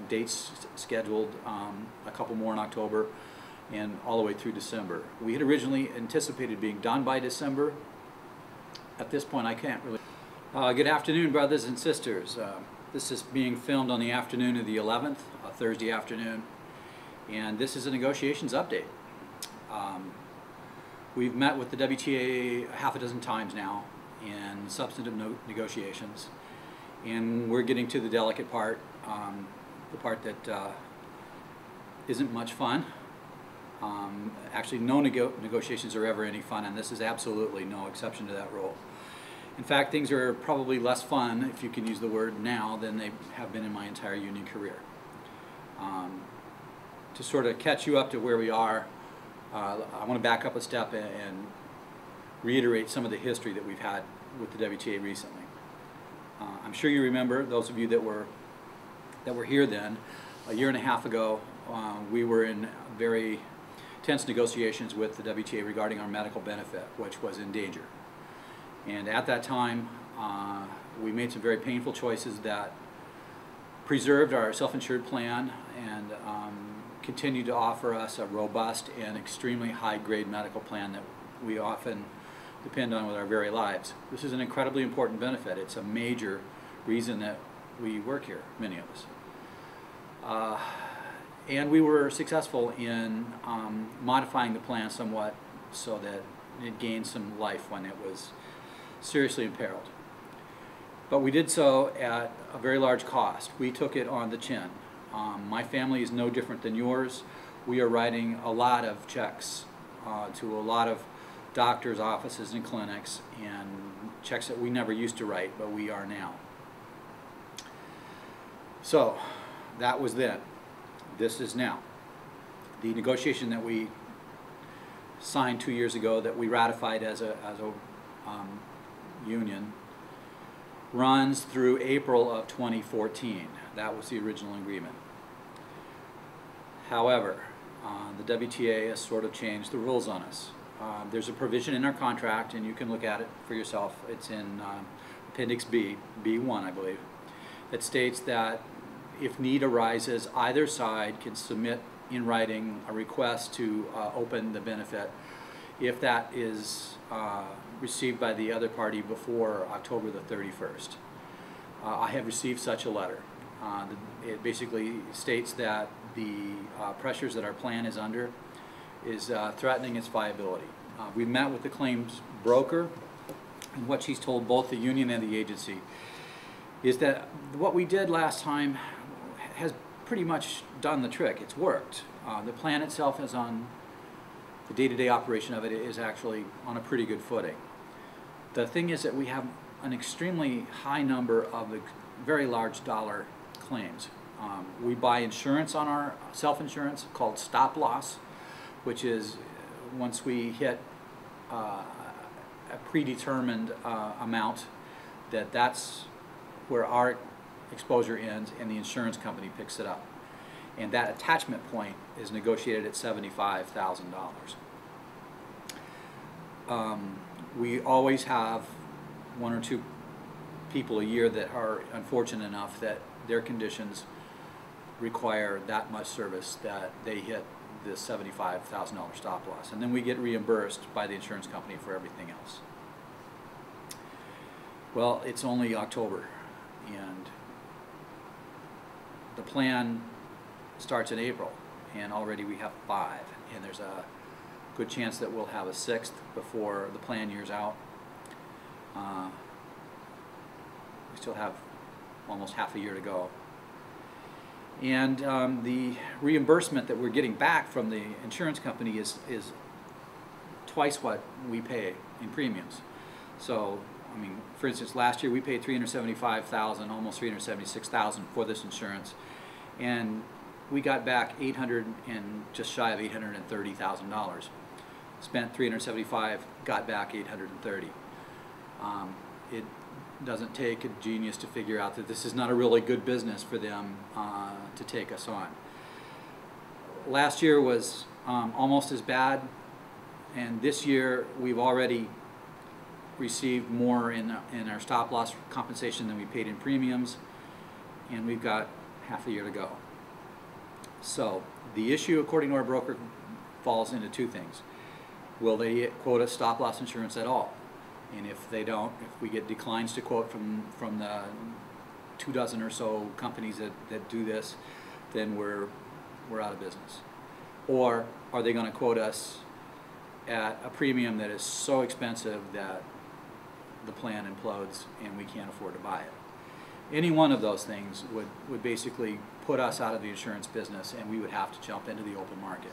dates scheduled, a couple more in October, and all the way through December. We had originally anticipated being done by December. At this point, I can't really. Good afternoon, brothers and sisters. This is being filmed on the afternoon of the 11th, Thursday afternoon, and this is a negotiations update. We've met with the WTA half a dozen times now in substantive negotiations, and we're getting to the delicate part, the part that isn't much fun. Actually, no negotiations are ever any fun, and this is absolutely no exception to that rule. In fact, things are probably less fun, if you can use the word now, than they have been in my entire union career. To sort of catch you up to where we are, I want to back up a step and reiterate some of the history that we've had with the WTA recently. I'm sure you remember, those of you that were here then, a year and a half ago, we were in very tense negotiations with the WTA regarding our medical benefit, which was in danger. And at that time, we made some very painful choices that preserved our self-insured plan and continued to offer us a robust and extremely high-grade medical plan that we often depend on with our very lives. This is an incredibly important benefit. It's a major reason that we work here, many of us. And we were successful in modifying the plan somewhat so that it gained some life when it was seriously imperiled. But we did so at a very large cost. We took it on the chin. My family is no different than yours. We are writing a lot of checks to a lot of doctors' offices and clinics, and checks that we never used to write, but we are now. So that was then. This is now. The negotiation that we signed 2 years ago, that we ratified as a union, runs through April of 2014. That was the original agreement. However, the WTA has sort of changed the rules on us. There's a provision in our contract, and you can look at it for yourself. It's in Appendix B, B1, I believe, that states that if need arises, either side can submit in writing a request to open the benefit if that is received by the other party before October the 31st. I have received such a letter. It basically states that the pressures that our plan is under is threatening its viability. We met with the claims broker, and what she's told both the union and the agency is that what we did last time has pretty much done the trick. It's worked. The plan itself is on, the day-to-day operation of it is actually on a pretty good footing. The thing is that we have an extremely high number of the very large dollar claims. We buy insurance on our self-insurance called stop loss, which is once we hit a predetermined amount, that's where our exposure ends and the insurance company picks it up. And that attachment point is negotiated at $75,000. We always have one or two people a year that are unfortunate enough that their conditions require that much service that they hit the $75,000 stop loss, and then we get reimbursed by the insurance company for everything else. Well, it's only October, and the plan starts in April, and already we have 5, and there's a good chance that we'll have a 6th before the plan year's out. We still have almost half a year to go. And the reimbursement that we're getting back from the insurance company is twice what we pay in premiums. So, I mean, for instance, last year we paid $375,000, almost $376,000 for this insurance, and we got back just shy of $830,000. Spent $375,000, got back $830,000. It doesn't take a genius to figure out that this is not a really good business for them to take us on. Last year was almost as bad, and this year we've already received more in our stop loss compensation than we paid in premiums, and we've got half a year to go. So the issue, according to our broker, falls into two things. Will they quote us stop loss insurance at all? And if they don't, if we get declines to quote from the 24 or so companies that do this, then we're out of business. Or are they going to quote us at a premium that is so expensive that the plan implodes and we can't afford to buy it? Any one of those things would basically put us out of the insurance business, and we would have to jump into the open market.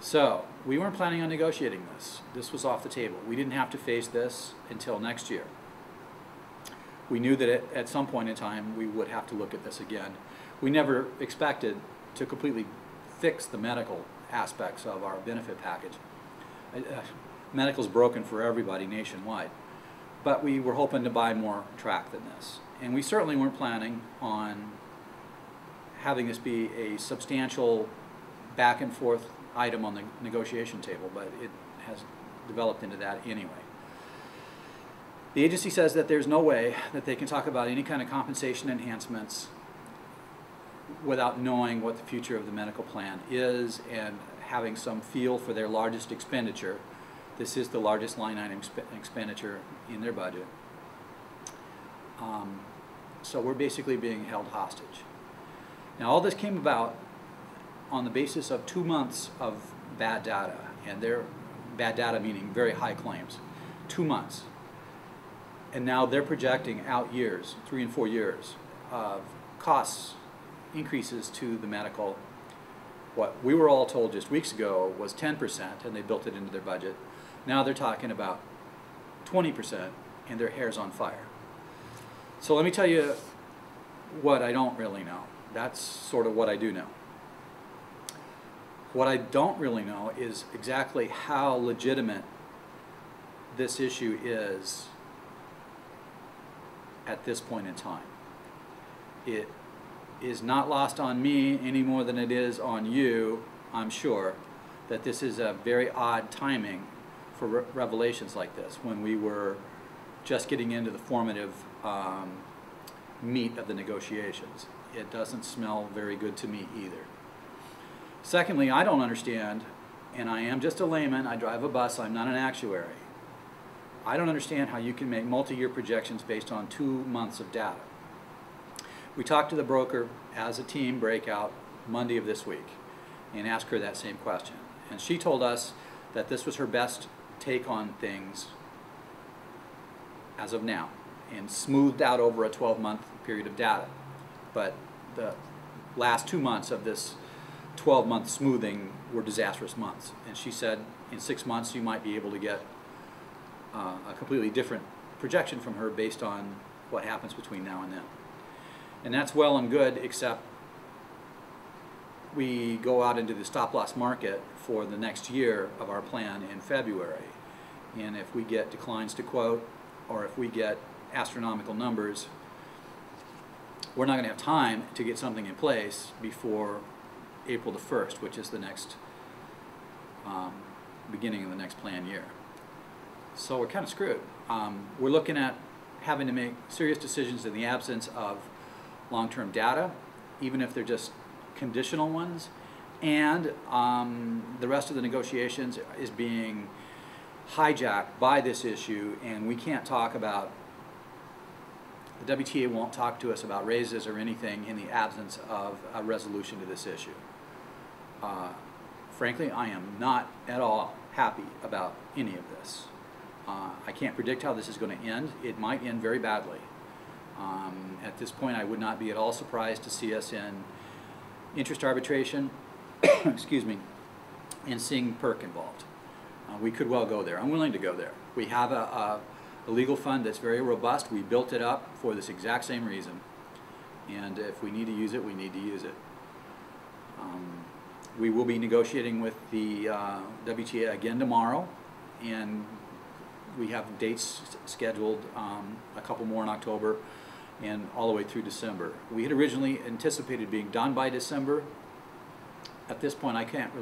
So we weren't planning on negotiating this. This was off the table. We didn't have to face this until next year. We knew that at some point in time we would have to look at this again. We never expected to completely fix the medical aspects of our benefit package. Medical's broken for everybody nationwide, but we were hoping to buy more track than this. And we certainly weren't planning on having this be a substantial back and forth item on the negotiation table, but it has developed into that anyway. The agency says that there's no way that they can talk about any kind of compensation enhancements without knowing what the future of the medical plan is and having some feel for their largest expenditure. This is the largest line item expenditure in their budget. So we're basically being held hostage. Now all this came about on the basis of 2 months of bad data, and their bad data meaning very high claims. 2 months. And now they're projecting out years, 3 and 4 years, of costs increases to the medical. What we were all told just weeks ago was 10%, and they built it into their budget. Now they're talking about 20%, and their hair's on fire. So let me tell you what I don't really know. That's sort of what I do know. What I don't really know is exactly how legitimate this issue is at this point in time. It is not lost on me any more than it is on you, I'm sure, that this is a very odd timing for revelations like this, when we were just getting into the formative meat of the negotiations. It doesn't smell very good to me either. Secondly, I don't understand, and I am just a layman, I drive a bus, I'm not an actuary. I don't understand how you can make multi-year projections based on 2 months of data. We talked to the broker as a team breakout Monday of this week and asked her that same question. And she told us that this was her best take on things as of now, and smoothed out over a 12-month period of data. But the last 2 months of this 12-month smoothing were disastrous months. And she said in 6 months you might be able to get a completely different projection from her based on what happens between now and then. And that's well and good, except we go out into the stop-loss market for the next year of our plan in February. And if we get declines to quote, or if we get astronomical numbers, we're not going to have time to get something in place before April the 1st, which is the next beginning of the next plan year. So we're kind of screwed. We're looking at having to make serious decisions in the absence of long-term data, even if they're just conditional ones, and the rest of the negotiations is being hijacked by this issue, and we can't talk about, the WTA won't talk to us about raises or anything in the absence of a resolution to this issue. Frankly, I am not at all happy about any of this. I can't predict how this is going to end. It might end very badly. At this point, I would not be at all surprised to see us in interest arbitration, excuse me, and seeing PERC involved. We could well go there. I'm willing to go there. We have a legal fund that's very robust. We built it up for this exact same reason. And if we need to use it, we need to use it. We will be negotiating with the WTA again tomorrow, and we have dates scheduled, a couple more in October and all the way through December. We had originally anticipated being done by December. At this point, I can't really